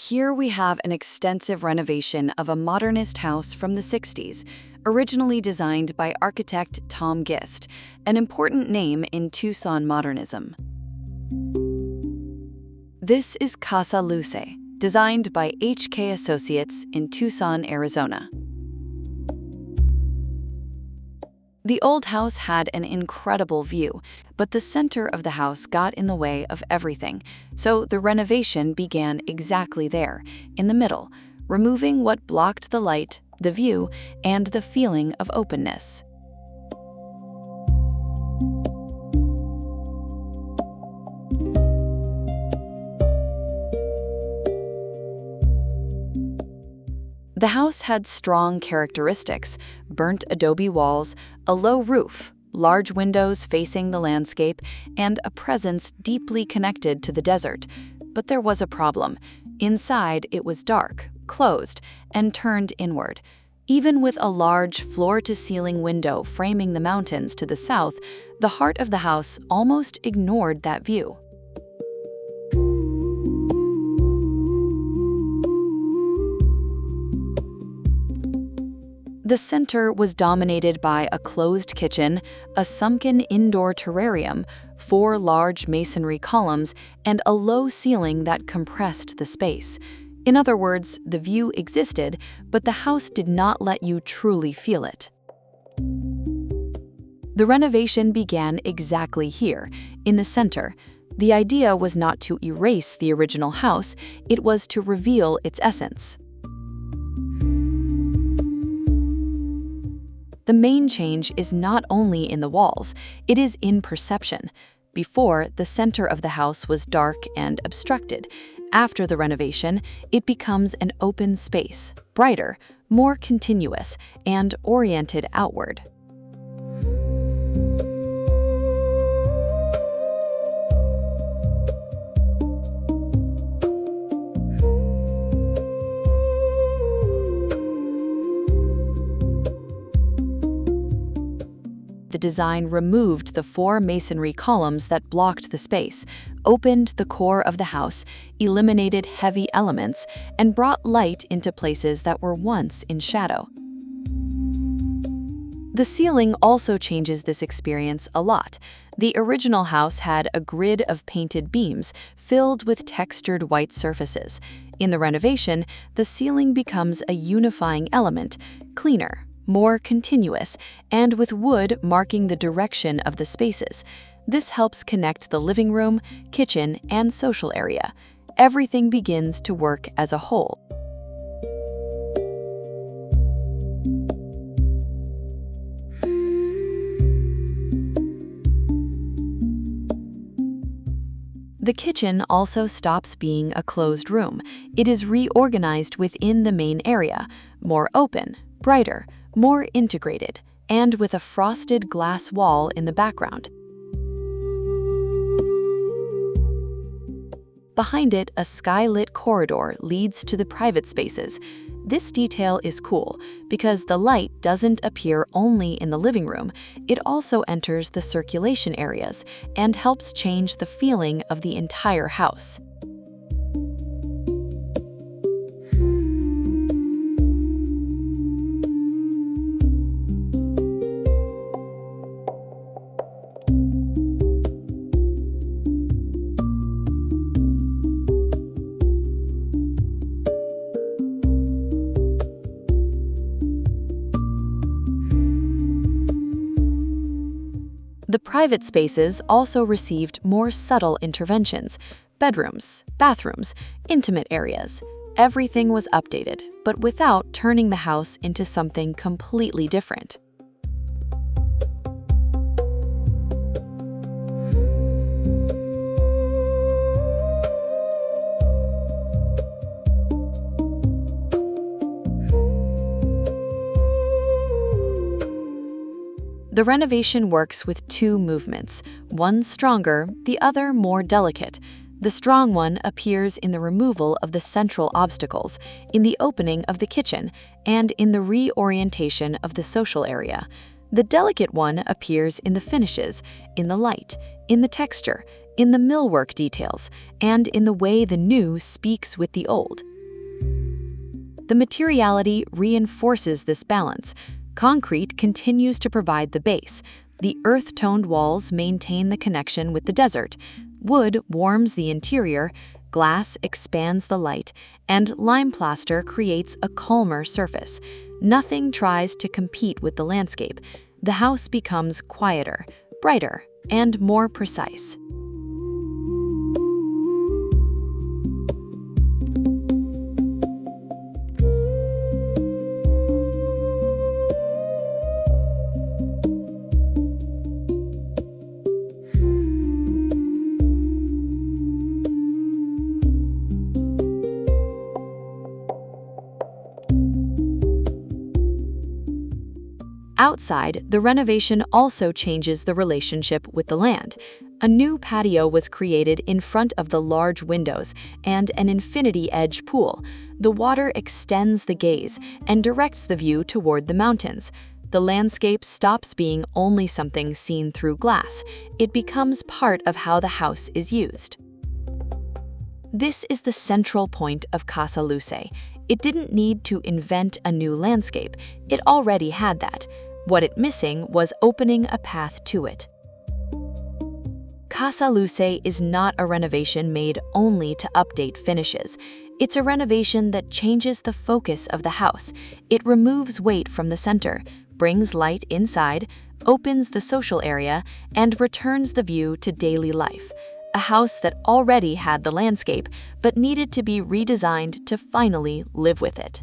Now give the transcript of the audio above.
Here we have an extensive renovation of a modernist house from the 60s, originally designed by architect Tom Gist, an important name in Tucson modernism. This is Casa Luce, designed by HK Associates in Tucson, Arizona. The old house had an incredible view, but the center of the house got in the way of everything, so the renovation began exactly there, in the middle, removing what blocked the light, the view, and the feeling of openness. The house had strong characteristics: burnt adobe walls, a low roof, large windows facing the landscape, and a presence deeply connected to the desert. But there was a problem. Inside, it was dark, closed, and turned inward. Even with a large floor-to-ceiling window framing the mountains to the south, the heart of the house almost ignored that view. The center was dominated by a closed kitchen, a sunken indoor terrarium, 4 large masonry columns, and a low ceiling that compressed the space. In other words, the view existed, but the house did not let you truly feel it. The renovation began exactly here, in the center. The idea was not to erase the original house, it was to reveal its essence. The main change is not only in the walls, it is in perception. Before, the center of the house was dark and obstructed. After the renovation, it becomes an open space, brighter, more continuous, and oriented outward. The design removed the 4 masonry columns that blocked the space, opened the core of the house, eliminated heavy elements, and brought light into places that were once in shadow. The ceiling also changes this experience a lot. The original house had a grid of painted beams filled with textured white surfaces. In the renovation, the ceiling becomes a unifying element, cleaner, more continuous, and with wood marking the direction of the spaces. This helps connect the living room, kitchen, and social area. Everything begins to work as a whole. The kitchen also stops being a closed room. It is reorganized within the main area, more open, brighter, more integrated, and with a frosted glass wall in the background. Behind it, a sky-lit corridor leads to the private spaces. This detail is cool because the light doesn't appear only in the living room, it also enters the circulation areas and helps change the feeling of the entire house. The private spaces also received more subtle interventions: bedrooms, bathrooms, intimate areas. Everything was updated, but without turning the house into something completely different. The renovation works with 2 movements, one stronger, the other more delicate. The strong one appears in the removal of the central obstacles, in the opening of the kitchen, and in the reorientation of the social area. The delicate one appears in the finishes, in the light, in the texture, in the millwork details, and in the way the new speaks with the old. The materiality reinforces this balance. Concrete continues to provide the base. The earth-toned walls maintain the connection with the desert. Wood warms the interior, glass expands the light, and lime plaster creates a calmer surface. Nothing tries to compete with the landscape. The house becomes quieter, brighter, and more precise. Outside, the renovation also changes the relationship with the land. A new patio was created in front of the large windows and an infinity-edge pool. The water extends the gaze and directs the view toward the mountains. The landscape stops being only something seen through glass. It becomes part of how the house is used. This is the central point of Casa Luce. It didn't need to invent a new landscape. It already had that. What it missing was opening a path to it. Casa Luce is not a renovation made only to update finishes. It's a renovation that changes the focus of the house. It removes weight from the center, brings light inside, opens the social area, and returns the view to daily life. A house that already had the landscape, but needed to be redesigned to finally live with it.